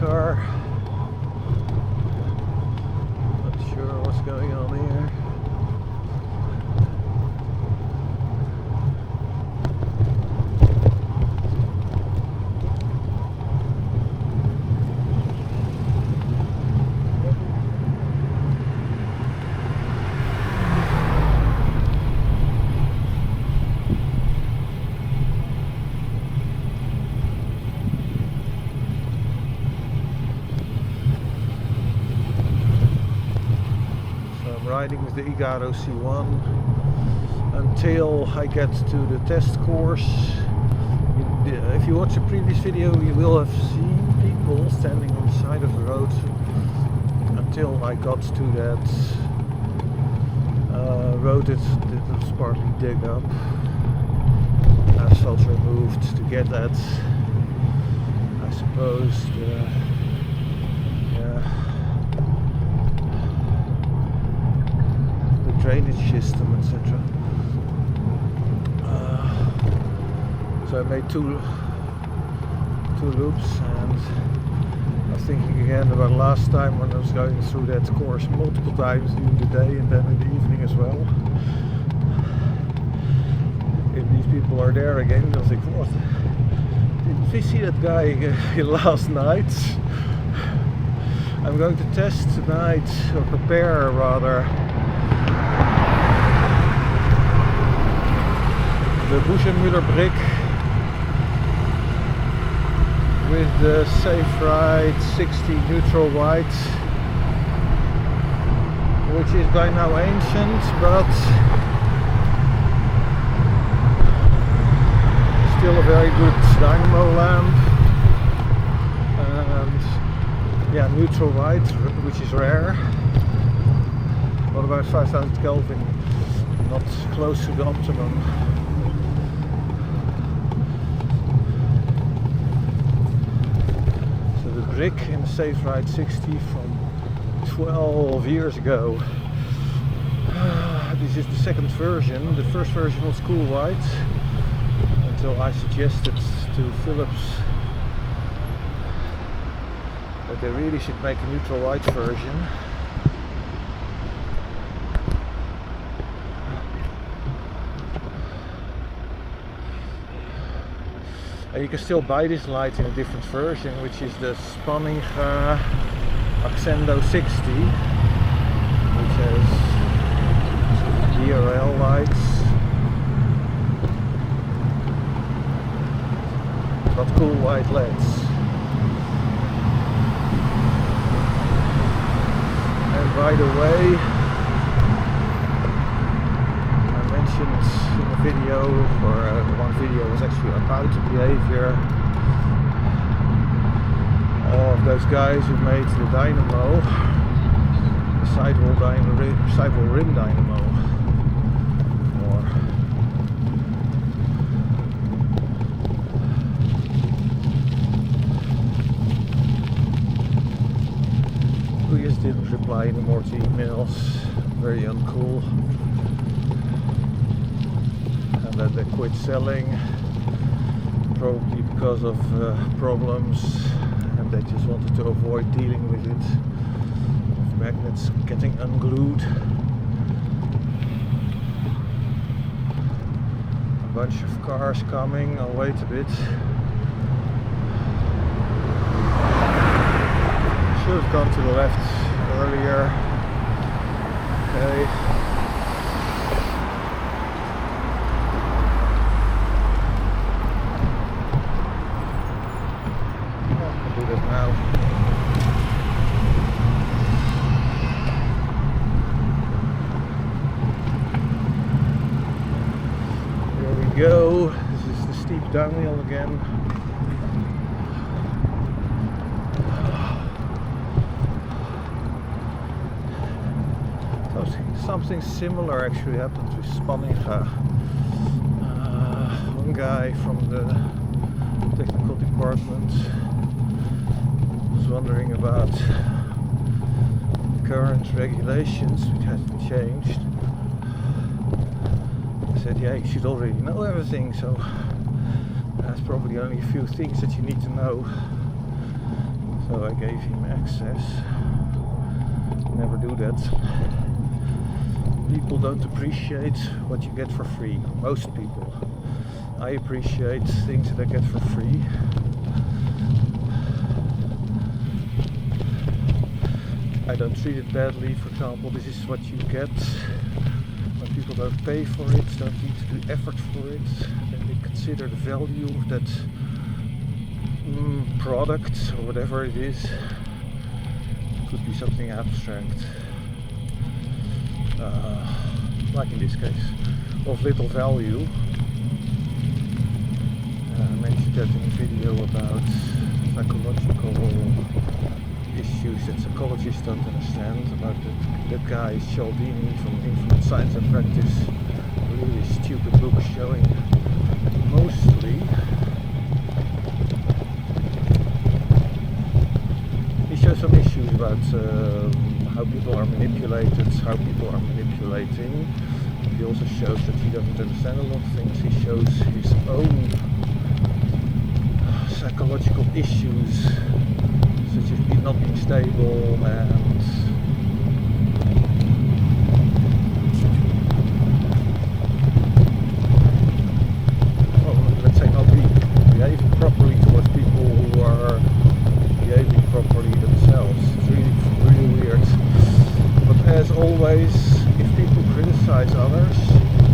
car. Not sure what's going on here. Riding with the Igaro C1 until I get to the test course. If you watch a previous video, you will have seen people standing on the side of the road until I got to that road that was partly dug up. Asphalt's removed to get that, I suppose, drainage system, etc. So I made two loops, and I was thinking again about last time when I was going through that course multiple times during the day and then in the evening as well. If these people are there again, I was like, what? Didn't we see that guy last night? I'm going to test tonight, or prepare rather, the B&M Briq with the Saferide 60 neutral white, which is by now ancient, but still a very good dynamo lamp. And yeah, neutral white, which is rare. What about 5000 Kelvin? Not close to the optimum. Briq in the Saferide 60 from 12 years ago. This is the second version. The first version was cool white until I suggested to Philips that they really should make a neutral white version. You can still buy this light in a different version, which is the Axendo 60, which has DRL lights, but cool white LEDs. And by the way, in a video, or one video was actually about the behavior of those guys who made the dynamo, the sidewall rim dynamo. Who just didn't reply anymore to emails, very uncool. That they quit selling, probably because of problems, and they just wanted to avoid dealing with it, of magnets getting unglued. A bunch of cars coming, I'll wait a bit. Should have gone to the left earlier. Okay. Go. This is the steep downhill again. Something similar actually happened with Spanninga. One guy from the technical department was wondering about current regulations, which hasn't changed. I said, yeah, you should already know everything, so there's probably only a few things that you need to know. So So I gave him access. Never do that. People don't appreciate what you get for free. Most people. I appreciate things that I get for free. I don't treat it badly. For example, this is what you get. When people don't pay for it, don't need to do effort for it, then they consider the value of that product or whatever it is. It could be something abstract, like in this case, of little value. I mentioned that in a video about psychological issues that psychologists don't understand, about that guy Cialdini from Infinite Science and Practice, a really stupid book showing mostly he shows some issues about how people are manipulated, how people are manipulating. He also shows that he doesn't understand a lot of things. He shows his own psychological issues, such as not being stable and let's say not behaving properly towards people who are behaving properly themselves. It's really weird. But as always, if people criticize others,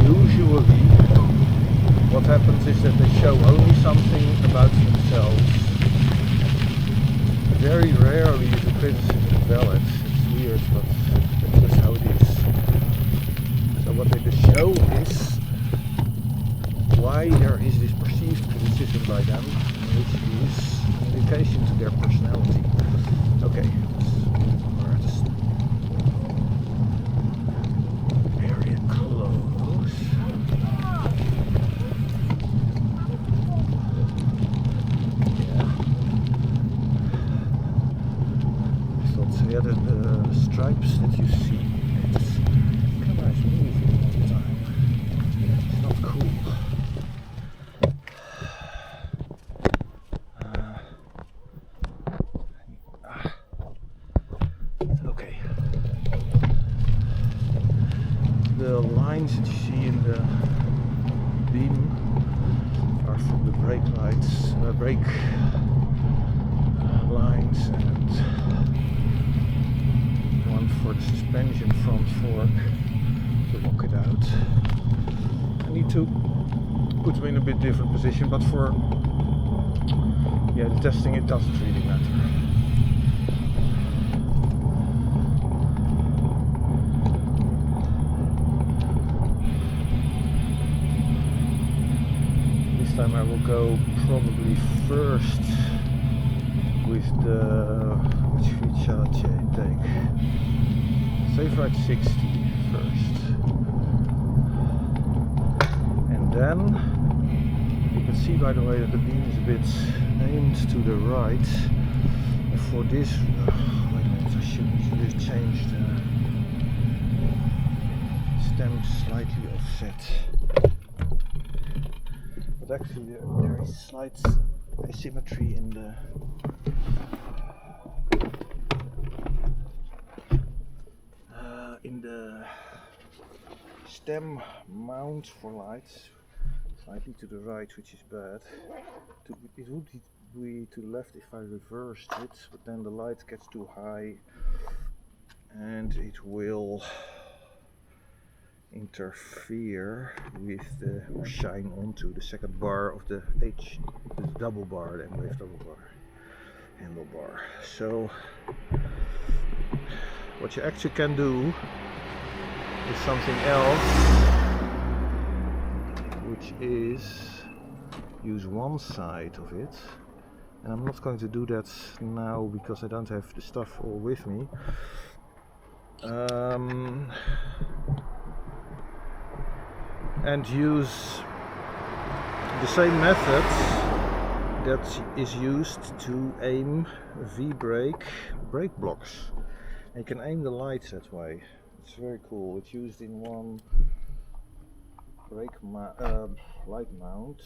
usually what happens is that they show only something about themselves. Very rarely is a criticism valid. It's weird, but that's just how it is. So what they just show is why there is this perceived criticism by them, which is an indication to their personality. Okay, let's area close. Yeah, the stripes that you see, it's kind of moving all the time. It's not cool. Okay. The lines that you see in the beam are from the brake lights, brake lines, and one for the suspension front fork to lock it out. I need to put them in a bit different position, but for the testing it doesn't really matter. This time I will go probably first with the, which feed shall I take? Saferide 60 first. And then you can see, by the way, that the beam is a bit aimed to the right. And for this, wait a minute, I should change the stem slightly offset. But actually there is slight asymmetry in the stem mount for lights, slightly to the right, which is bad. It would be to the left if I reversed it, but then the light gets too high and it will interfere with the, or shine onto the second bar of the double bar, the M-wave double bar handlebar. So what you actually can do is something else, which is use one side of it, and I'm not going to do that now because I don't have the stuff all with me. And use the same method that is used to aim V-brake brake blocks. And you can aim the lights that way. It's very cool. It's used in one light mount,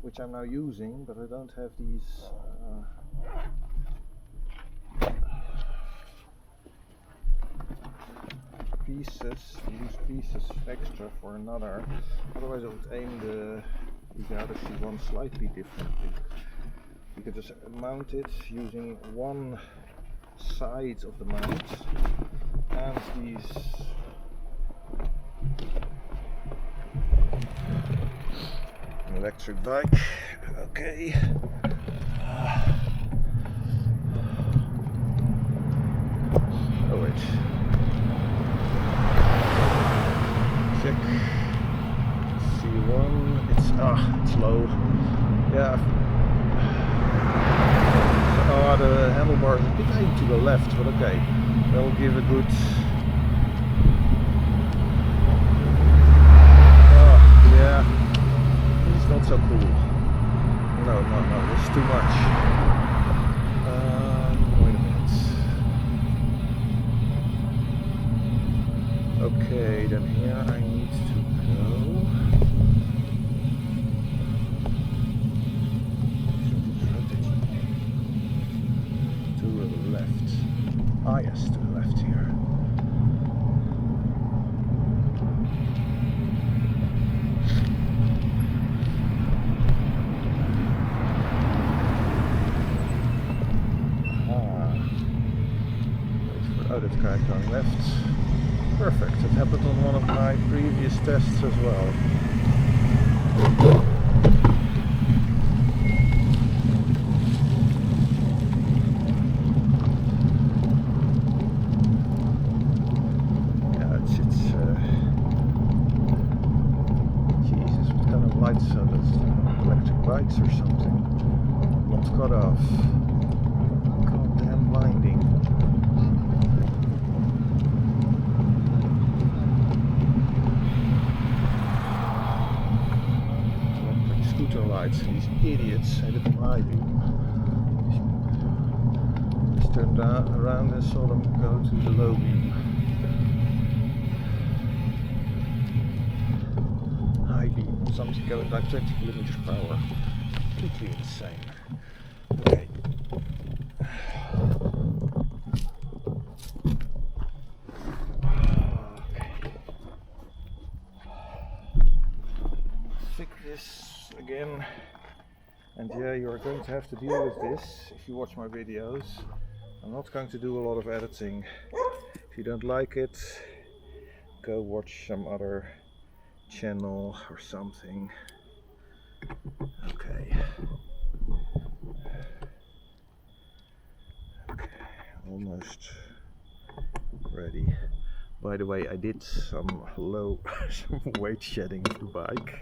which I'm now using, but I don't have these Use pieces extra for another, otherwise I would aim the Igaro C1 slightly differently. You could just mount it using one side of the mount and these electric bike. Okay. Oh wait. Check. C1. It's low. Yeah. The handlebars a bit aimed to the left, but okay. That'll give a good. Yeah. It's not so cool. No, this is too much. Wait a minute. Okay, then here I need to go. To the left. Ah, yes, to the left here. Oh, that guy going left. Perfect. It happened on one of my previous tests as well. Yeah, it's Jesus, what kind of lights are those? Electric bikes or something? Not cut off. Goddamn blinding. Lights. These idiots headed to high beam. Just turned around and saw them go to the low beam. High beam, something going like 20 kilometers per hour. Completely insane. Okay. Fix this again, and yeah, you are going to have to deal with this if you watch my videos. I'm not going to do a lot of editing. If you don't like it, go watch some other channel or something. Okay. Okay, almost ready. By the way, I did some weight shedding of the bike.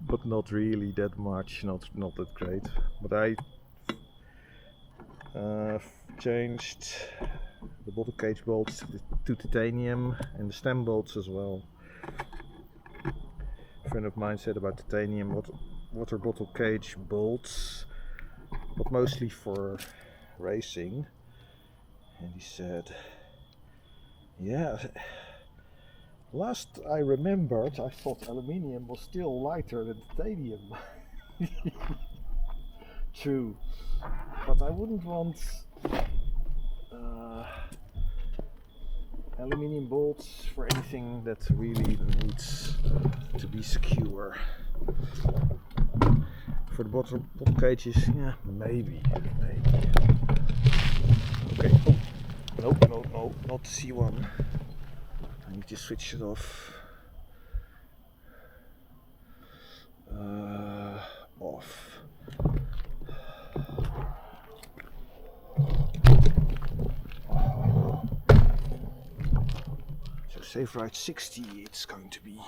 But not really that much, not that great. But I changed the bottle cage bolts to titanium and the stem bolts as well. A friend of mine said about titanium water bottle cage bolts, but mostly for racing. And he said, yeah, last I remembered, I thought aluminium was still lighter than titanium. True, but I wouldn't want aluminium bolts for anything that really needs to be secure. For the bottle cages, yeah, maybe. Okay, oh, no, not the C1. I need to switch it off. Off. So Saferide 60 it's going to be.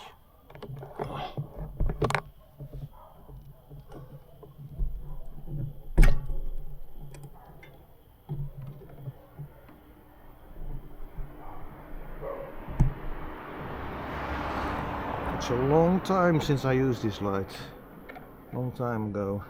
It's a long time since I used this light. Long time ago.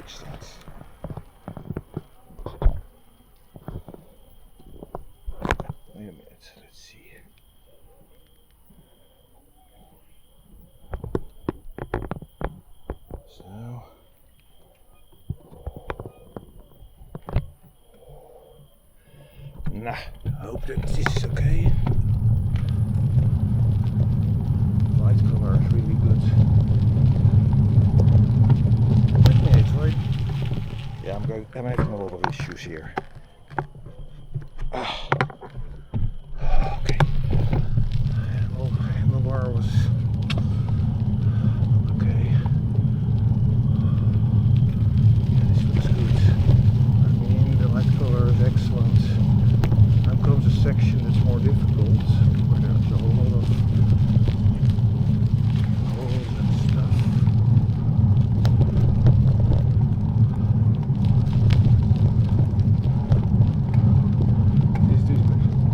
fix that. Wait a minute, let's see. So. Nah, I hope that this is okay. Light color is really good. Wait a minute, right? Yeah, I'm having a lot of issues here. Okay. Well, handlebar was okay. Yeah, this looks good. I mean, the light color is excellent. Now comes a section that's more difficult, where there's a whole lot of holes and stuff. Is this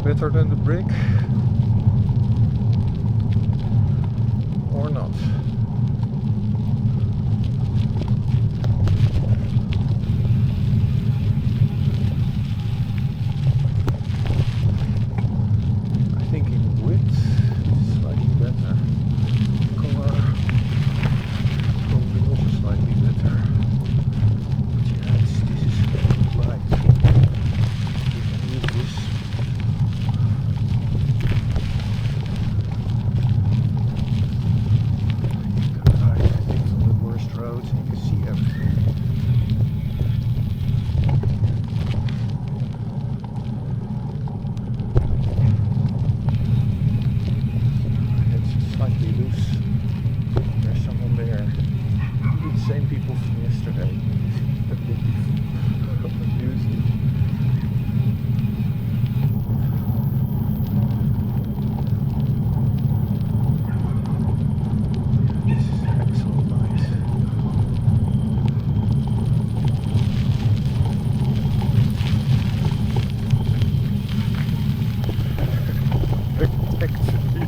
better than the Briq? Or not? I think in width it's slightly better. Color probably also slightly better. But yeah, this is light. We can use this. You can ride, I think, on the worst roads and you can see everything. It's slightly loose. There's someone there. Maybe the same people from yesterday. That would be amusing. This is excellent light. Actually,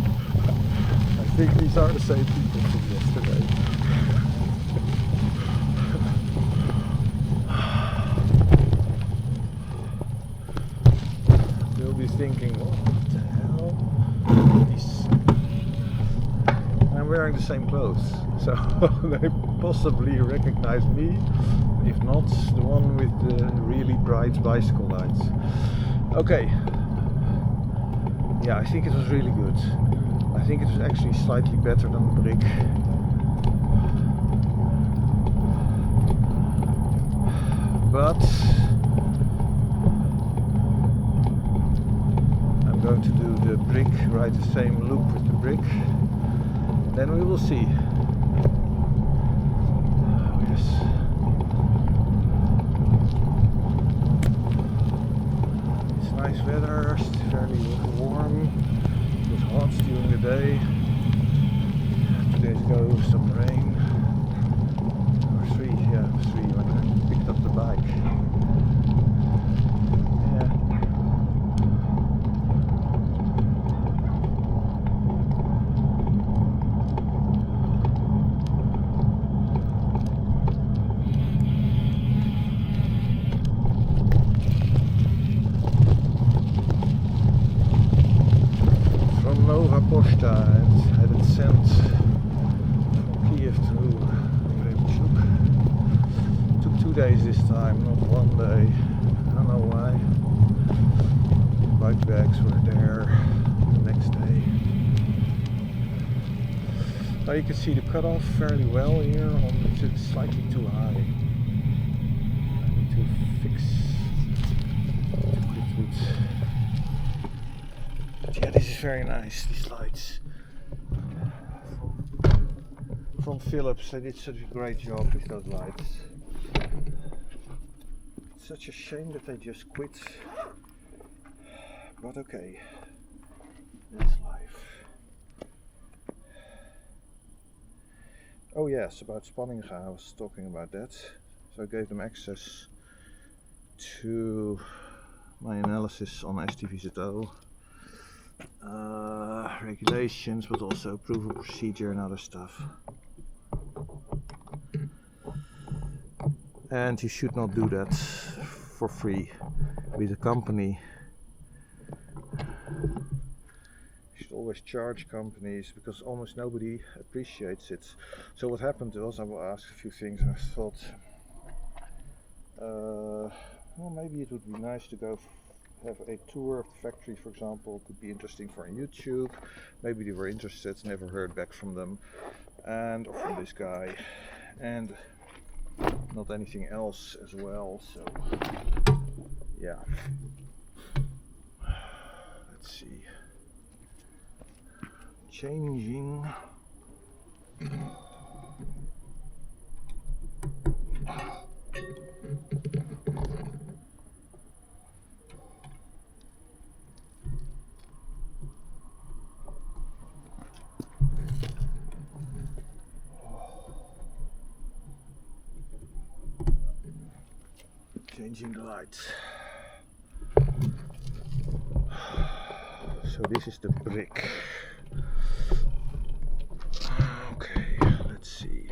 I think these are the same people from yesterday. They'll be thinking, what the hell? I'm wearing the same clothes, so they possibly recognize me. If not, the one with the really bright bicycle lights. Okay. Yeah, I think it was really good. I think it was actually slightly better than the Briq. But I'm going to do the Briq, ride the same loop with the Briq. Then we will see. Oh, yes. It's nice weather, it's fairly warm. It was hot during the day. 2 days ago, some rain. Or 3, yeah, 3 when I picked up the bike. Yeah. Nova Posta and had it sent from Kiev to Kremenchuk. Took 2 days this time, not 1 day. I don't know why. Bike bags were there the next day. Now you can see the cutoff fairly well here. It's slightly too high. I need to fix it. Yeah, this is very nice, these lights. From Philips, they did such a great job with those lights. It's such a shame that they just quit. But okay, that's life. Oh yes, about Spanninga, I was talking about that. So I gave them access to my analysis on STVZO. Regulations, but also proof of procedure and other stuff. and you should not do that for free with a company. You should always charge companies because almost nobody appreciates it. So what happened was I asked a few things and I thought, well, maybe it would be nice to go have a tour of the factory, for example. Could be interesting for on YouTube. Maybe they were interested, never heard back from them, and or from this guy, and not anything else as well. So yeah, let's see. Changing. Changing the lights. So this is the brick. Okay, let's see.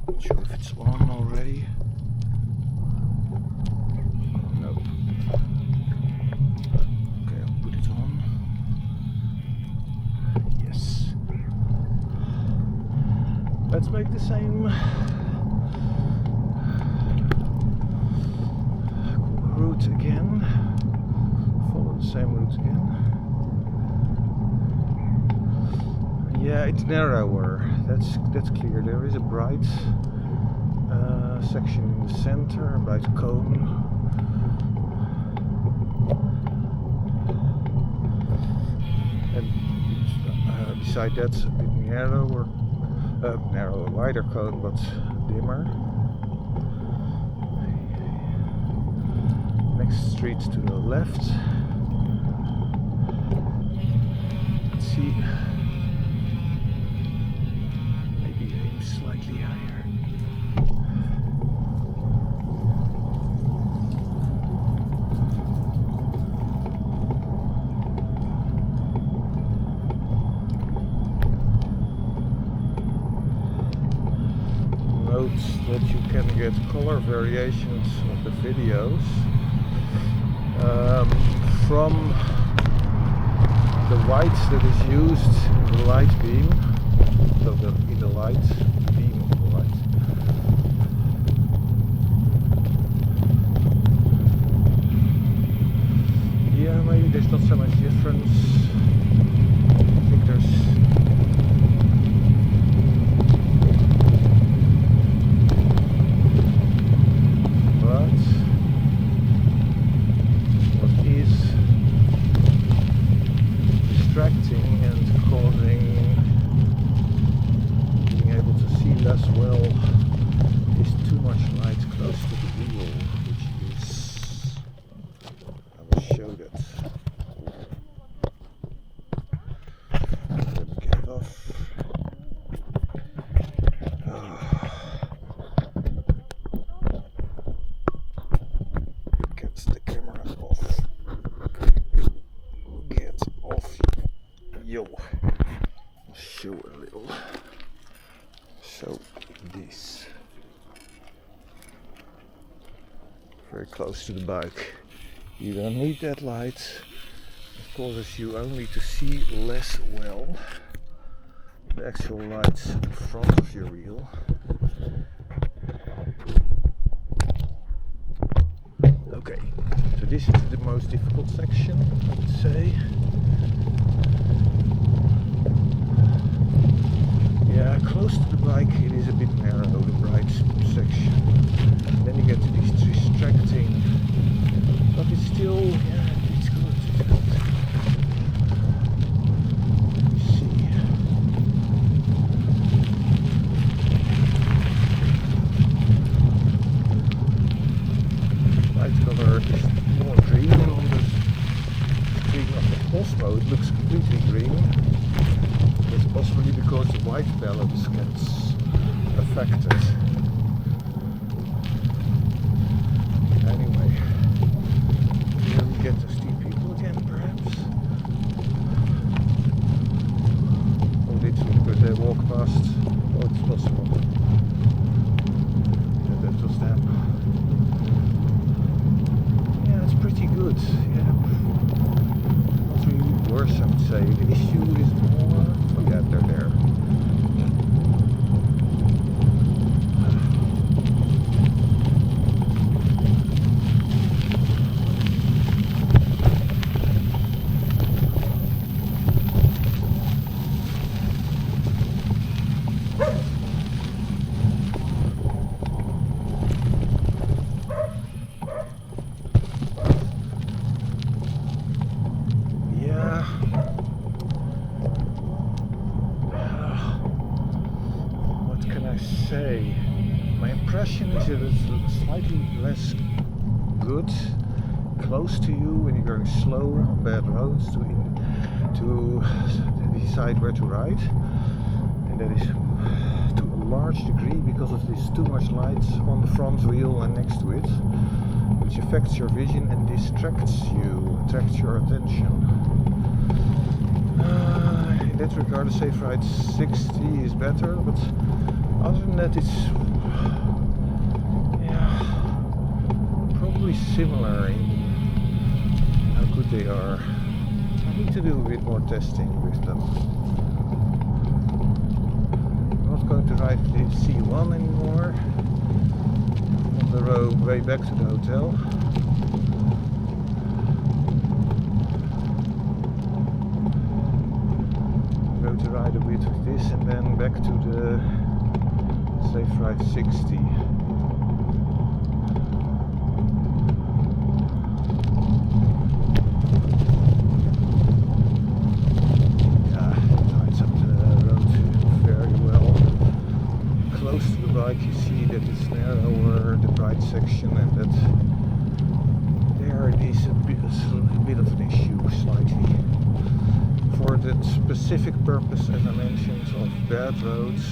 Not sure if it's on already. No. Okay, I'll put it on. Yes. Let's make the same route again. Follow the same route again. Yeah, it's narrower. That's clear. There is a bright section in the center, a bright cone. And beside that, a bit narrower, wider cone, but dimmer. Next street to the left. Let's see. Maybe aim slightly higher. Note that you can get color variations of the videos from the white that is used in the light beam, so in the light beam of the light. Yeah, maybe there's not so much difference. I think there's distracting and causing being able to see less well is too much light close to the wheel, which is, I will show that. Let me get it off. Gets the camera off. Get off. Yo, I'll show a little. So this, very close to the bike. You don't need that light. It causes you only to see less well the actual lights in front of your wheel. Okay, so this is the most difficult section, I would say. Yeah, close to the bike it is a bit narrow, the bright section. Then you get to these distracting, but it's still, yeah, it's good, it's good. Let me see. Light color is more green on the screen of the Osmo. It looks completely green. That's possibly because the white balance gets affected. Anyway, here we get to see people again, perhaps. Oh, they walk past. Oh, it's possible. can I say? My impression is that it's slightly less good close to you when you're going slow on bad roads to decide where to ride, and that is to a large degree because of this too much lights on the front wheel and next to it, which affects your vision and distracts you, attracts your attention. In that regard, the Saferide 60 is better, but other than that, it's probably similar in how good they are. I need to do a bit more testing with them. I'm not going to ride the C1 anymore on the road way back to the hotel. I'm going to ride a bit with this and then back to the Saferide 60. You see that it's narrower, the bright section, and that there it is a bit of an issue, slightly. For that specific purpose, as I mentioned, of bad roads,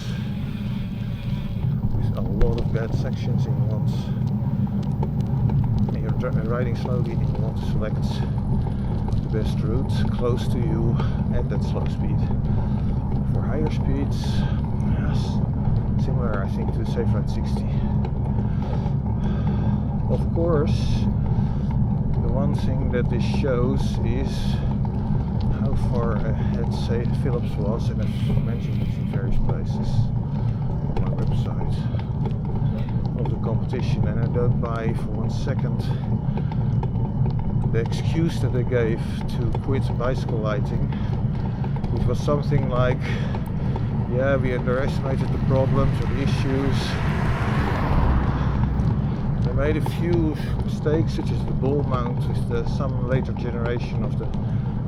with a lot of bad sections in once, and you're riding slowly and you want to select the best route close to you at that slow speed. For higher speeds, yes, similar, I think, to the Saferide 60. Of course, the one thing that this shows is how far ahead, say, Philips was, and I've mentioned this in various places on my website, of the competition, and I don't buy for 1 second the excuse that they gave to quit bicycle lighting, which was something like, yeah, we underestimated the problems or the issues. They made a few mistakes, such as the ball mount with some later generation of the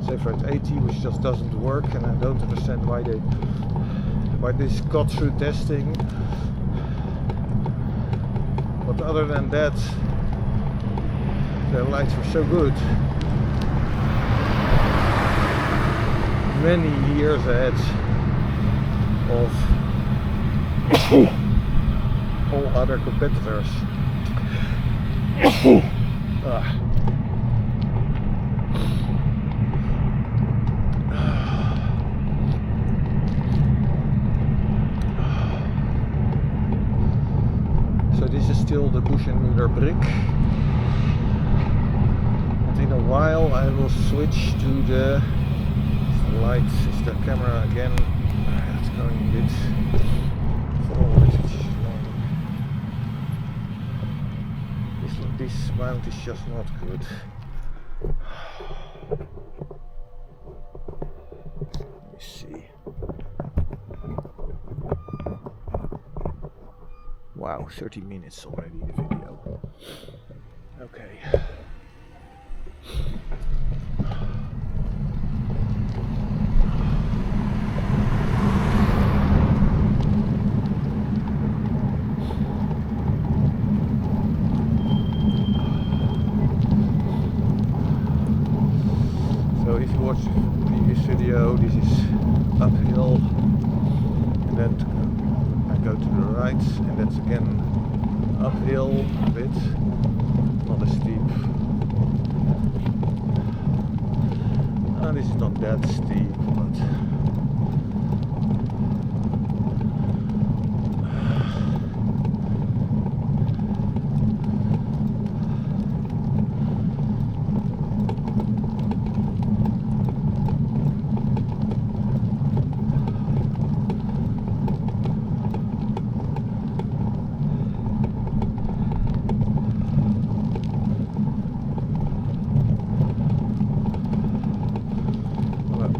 Saferide 80, which just doesn't work, and I don't understand why this got through testing. But other than that, the lights were so good. Many years ahead of all other competitors. So this is still the B&M Briq, and in a while I will switch to the lights. Is the camera again? Going a bit forward, which is long. This mount is just not good. Let me see. Wow, 30 minutes already the video. Okay. So if you watch the previous video, this is uphill, and then I go to the right, and that's again uphill a bit, not as steep. This is not that steep, but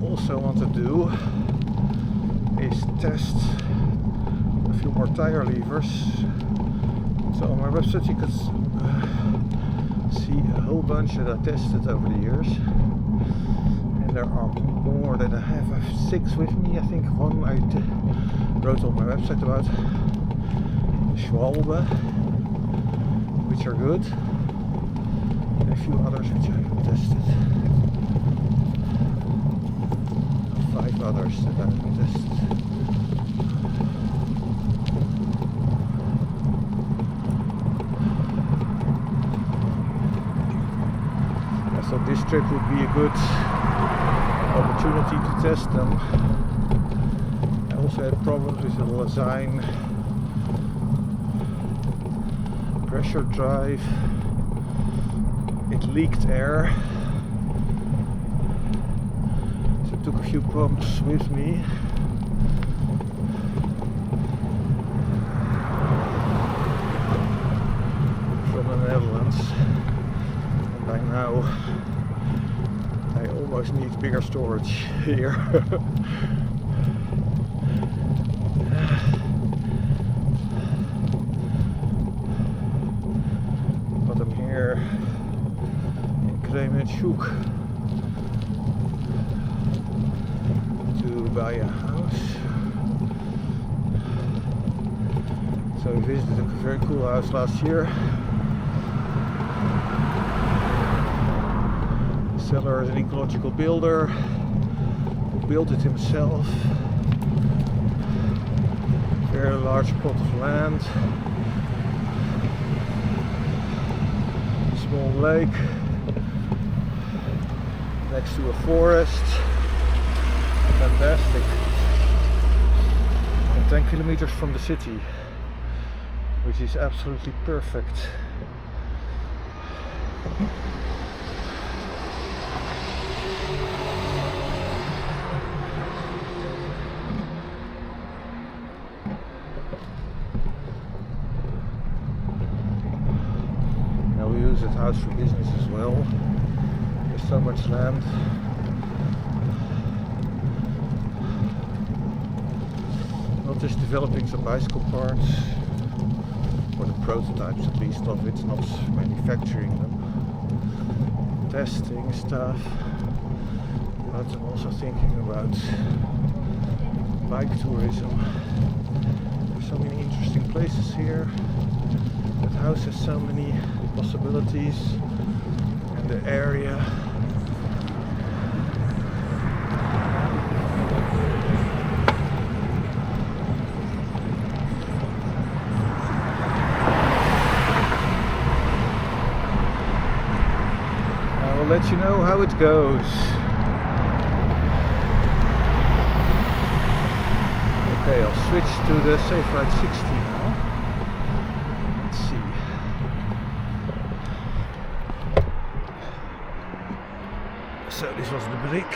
also want to do is test a few more tire levers. So on my website you can see a whole bunch that I tested over the years, and there are more that I have. I have 6 with me. I think one I wrote on my website about. Schwalbe, which are good, and a few others which I haven't tested. 5 others that I haven't tested. I thought this trip would be a good opportunity to test them. I also had problems with the Lasagne pressure drive. It leaked air, so I took a few pumps with me. From the Netherlands, and by now I almost need bigger storage here. But I'm here in Kremenchuk to buy a house. So we visited a very cool house last year. The seller is an ecological builder who built it himself. Very large plot of land, small lake next to a forest. Fantastic. And 10 kilometers from the city, which is absolutely perfect. Now we use that house for business as well. There's so much land. Not just developing some bicycle parts, or the prototypes at least of it, not manufacturing them, testing stuff, but I'm also thinking about bike tourism. There's so many interesting places here. That house has so many possibilities, and the area. I'll let you know how it goes. Okay, I'll switch to the Saferide 60 now. Let's see. So this was the Briq.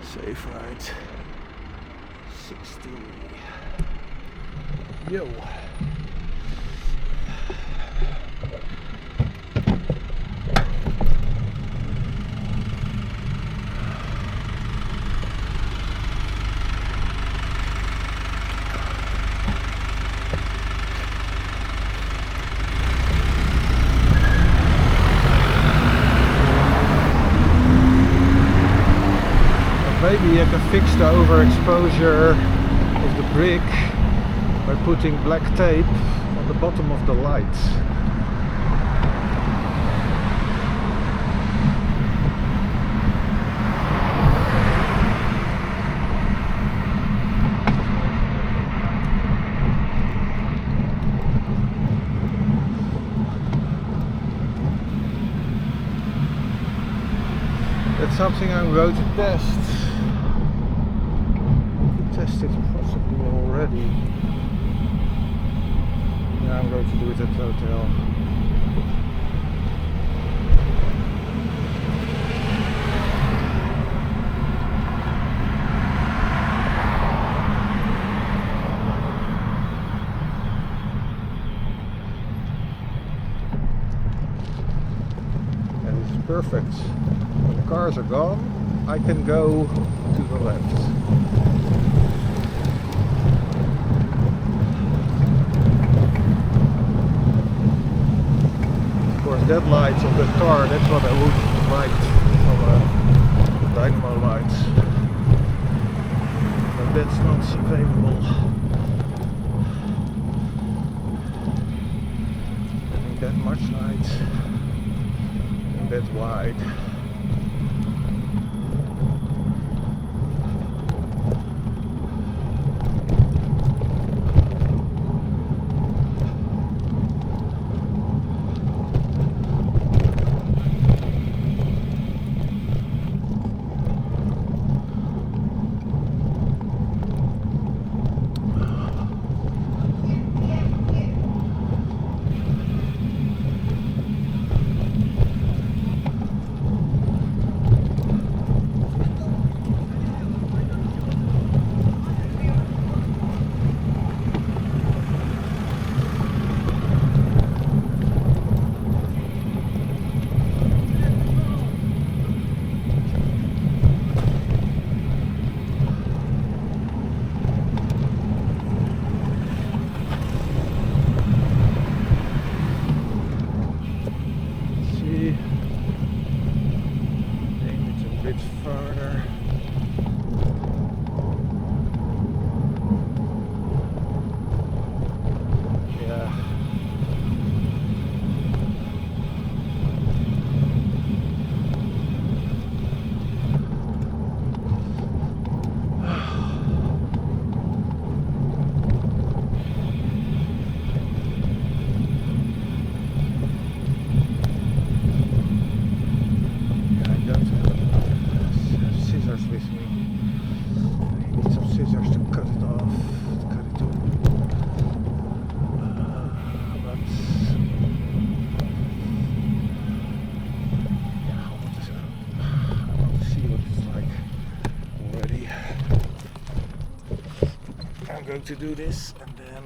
Saferide 60. Yo. Maybe I can fix the overexposure of the Briq by putting black tape on the bottom of the lights. That's something I'm going to test. Tested possibly already. Now I'm going to do it at the hotel. And it's perfect. When the cars are gone, I can go to the left. dead lights of the car, that's what I would like from a dynamo light. But that's not available. Having that much light and that wide. Further. Yeah. I'm going to do this and then,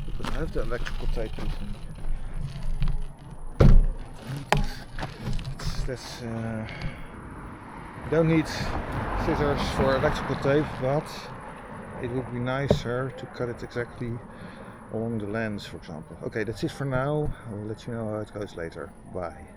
because I have the electrical tape with me. Don't need scissors for electrical tape, but it would be nicer to cut it exactly along the lens, for example. Okay, that's it for now. I will let you know how it goes later. Bye.